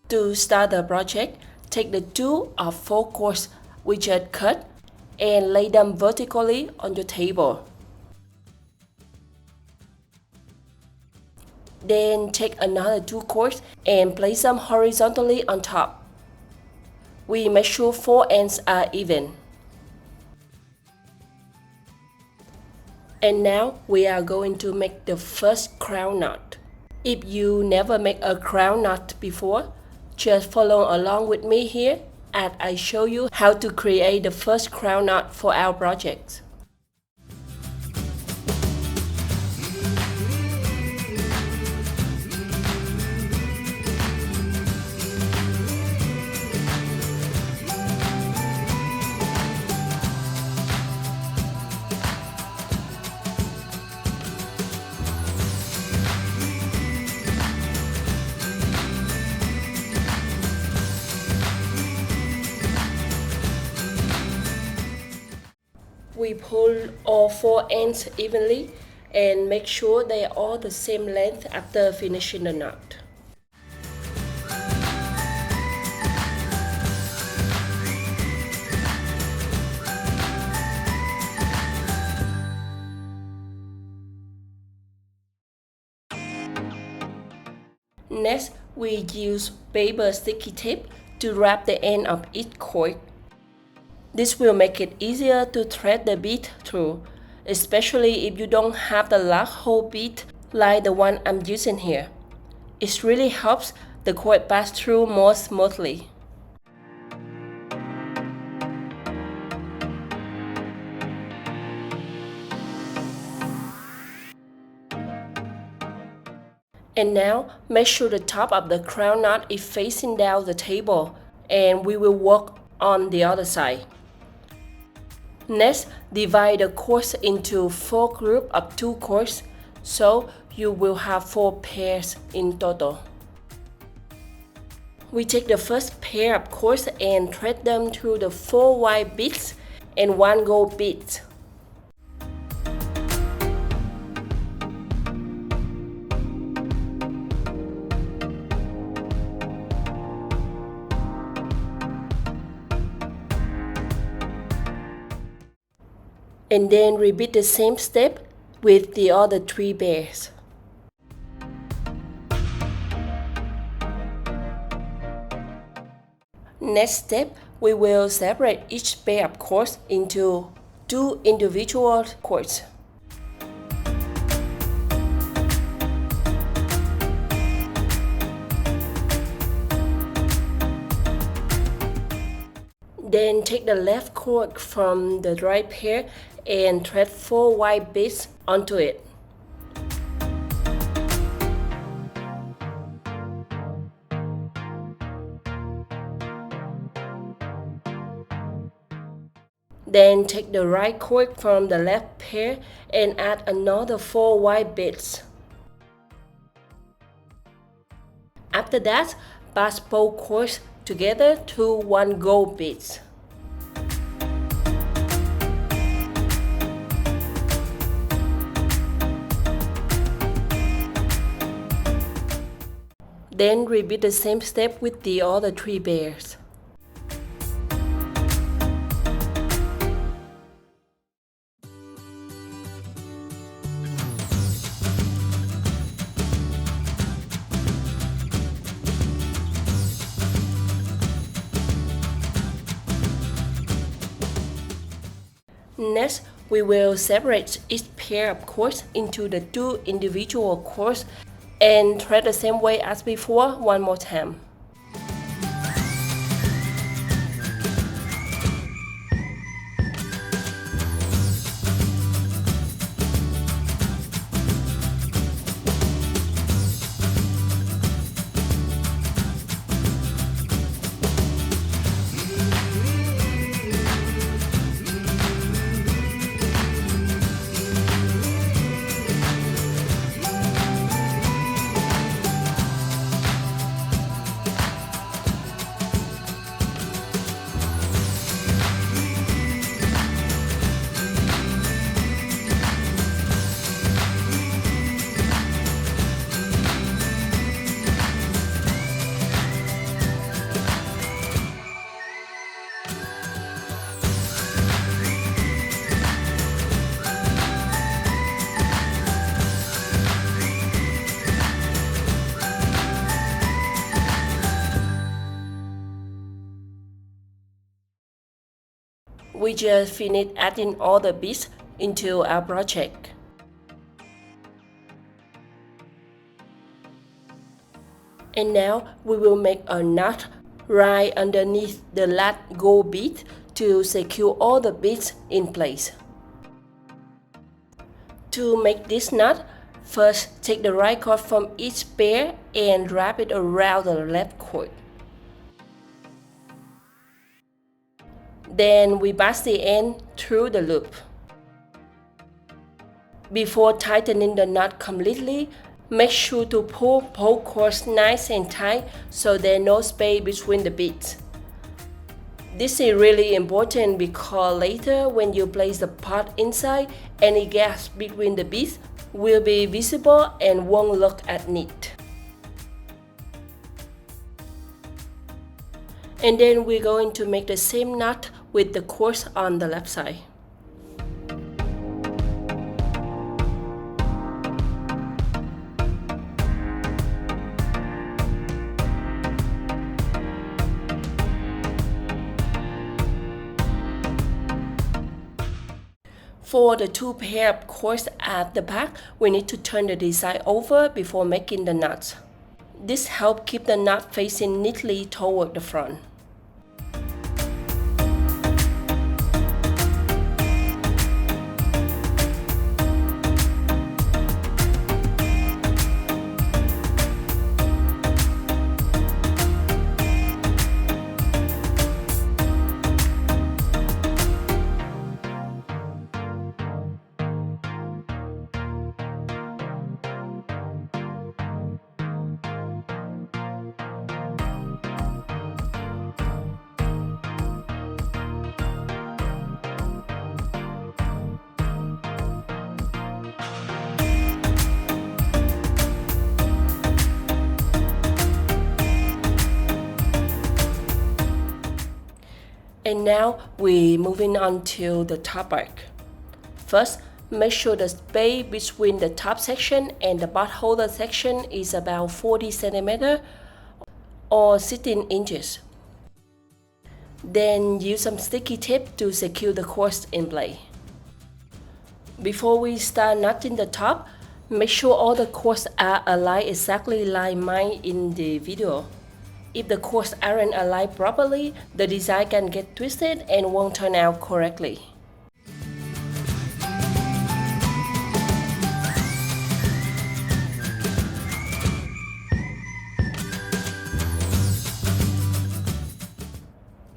To start the project, take the 2 or 4 cords we just cut and lay them vertically on your table. Then take another 2 cords and place them horizontally on top. We make sure 4 ends are even. And now we are going to make the first crown knot. If you never make a crown knot before, just follow along with me here as I show you how to create the first crown knot for our project. We pull all 4 ends evenly and make sure they are all the same length after finishing the knot. Next, we use paper sticky tape to wrap the end of each cord. This will make it easier to thread the bead through, especially if you don't have the large hole bead like the one I'm using here. It really helps the cord pass through more smoothly. And now, make sure the top of the crown knot is facing down the table, and we will work on the other side. Next, divide the cords into 4 groups of 2 cords, so you will have 4 pairs in total. We take the first pair of cords and thread them through the 4 white beads and 1 gold bead. And then repeat the same step with the other 3 pairs. Next step, we will separate each pair of cords into 2 individual cords. Then take the left cord from the right pair and thread 4 white beads onto it. Then take the right cord from the left pair and add another 4 white beads. After that, pass both cords together to 1 gold bead. Then repeat the same step with the other 3 pairs. Next, we will separate each pair of cords into the 2 individual cords and thread the same way as before one more time. We just finished adding all the beads into our project. And now we will make a knot right underneath the last gold bead to secure all the beads in place. To make this knot, first take the right cord from each pair and wrap it around the left cord. Then we pass the end through the loop. Before tightening the knot completely, make sure to pull both cords nice and tight so there's no space between the beads. This is really important because later when you place the pot inside, any gaps between the beads will be visible and won't look as neat. And then we're going to make the same knot with the cords on the left side. For the two pair of cords at the back, we need to turn the design over before making the knots. This helps keep the knot facing neatly toward the front. And now we're moving on to the top arc. First, make sure the space between the top section and the bot holder section is about 40 cm or 16 inches. Then use some sticky tape to secure the cords in place. Before we start knotting the top, make sure all the cords are aligned exactly like mine in the video. If the cords aren't aligned properly, the design can get twisted and won't turn out correctly.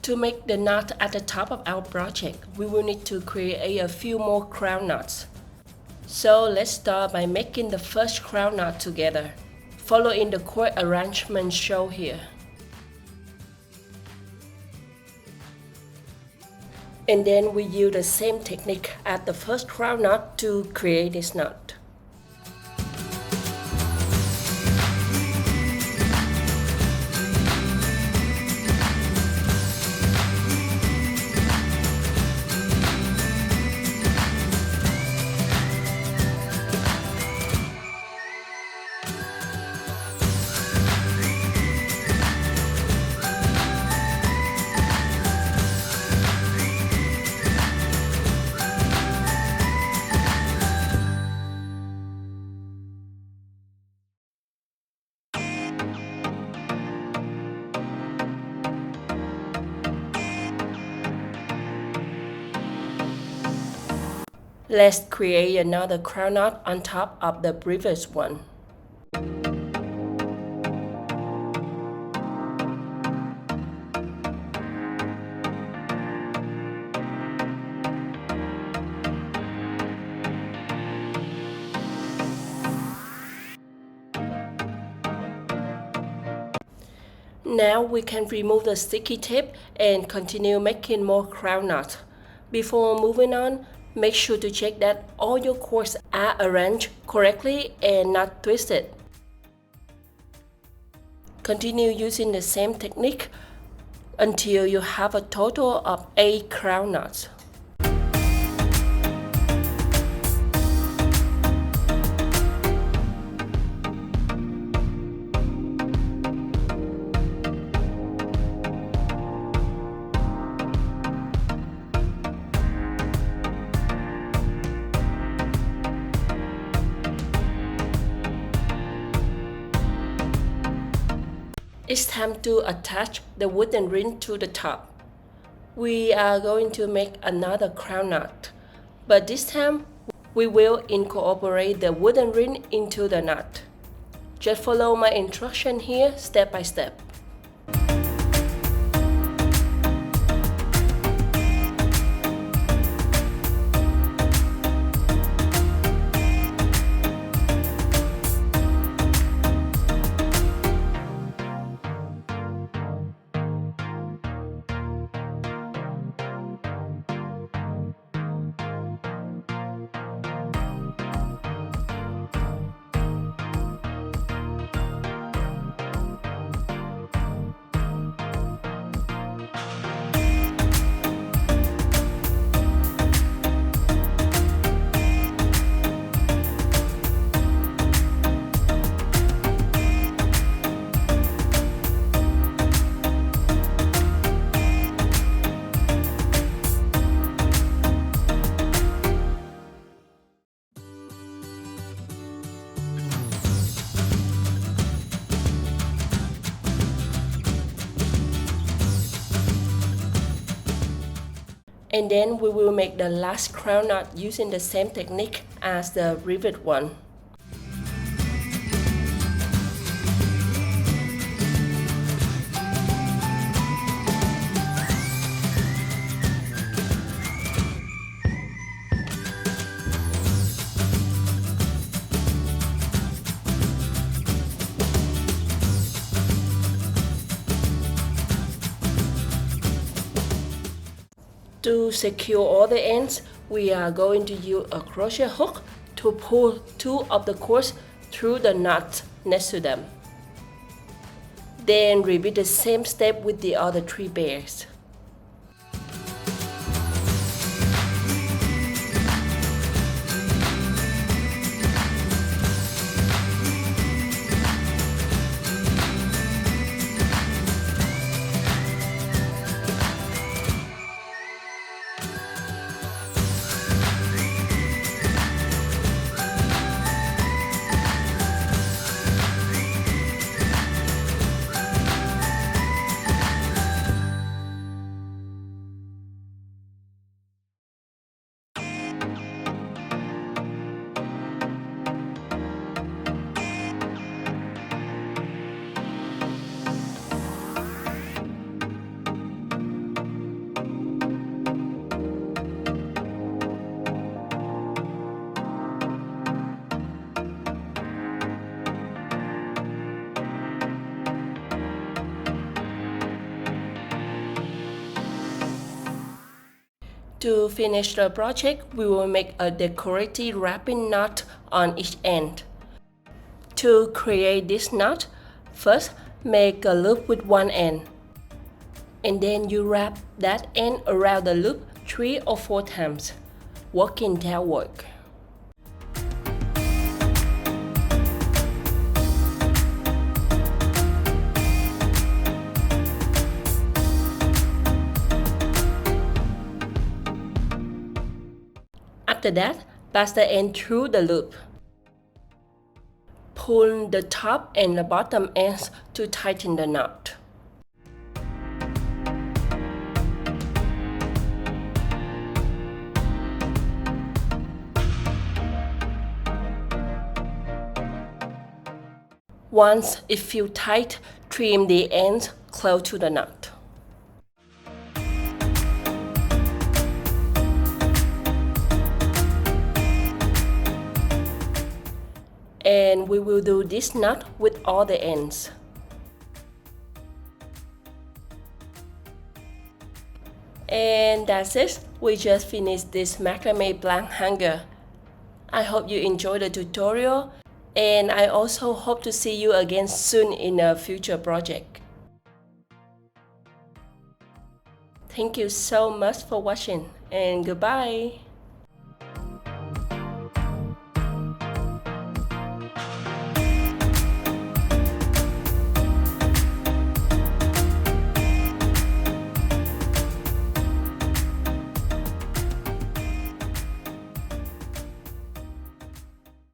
To make the knot at the top of our project, we will need to create a few more crown knots. So let's start by making the first crown knot together, following the cord arrangement shown here. And then we use the same technique as the first crown knot to create this knot. Let's create another crown knot on top of the previous one. Now we can remove the sticky tape and continue making more crown knots. Before moving on, make sure to check that all your cords are arranged correctly and not twisted. Continue using the same technique until you have a total of 8 crown knots. It's time to attach the wooden ring to the top. We are going to make another crown knot, but this time we will incorporate the wooden ring into the knot. Just follow my instruction here step by step. And then we will make the last crown knot using the same technique as the rivet one. To secure all the ends, we are going to use a crochet hook to pull two of the cords through the knot next to them. Then repeat the same step with the other three pairs. To finish the project, we will make a decorative wrapping knot on each end. To create this knot, first make a loop with one end. And then you wrap that end around the loop 3 or 4 times, working downward. After that, pass the end through the loop. Pull the top and the bottom ends to tighten the knot. Once it feels tight, trim the ends close to the knot. And we will do this knot with all the ends. And that's it. We just finished this macrame blank hanger. I hope you enjoyed the tutorial, and I also hope to see you again soon in a future project. Thank you so much for watching, and goodbye.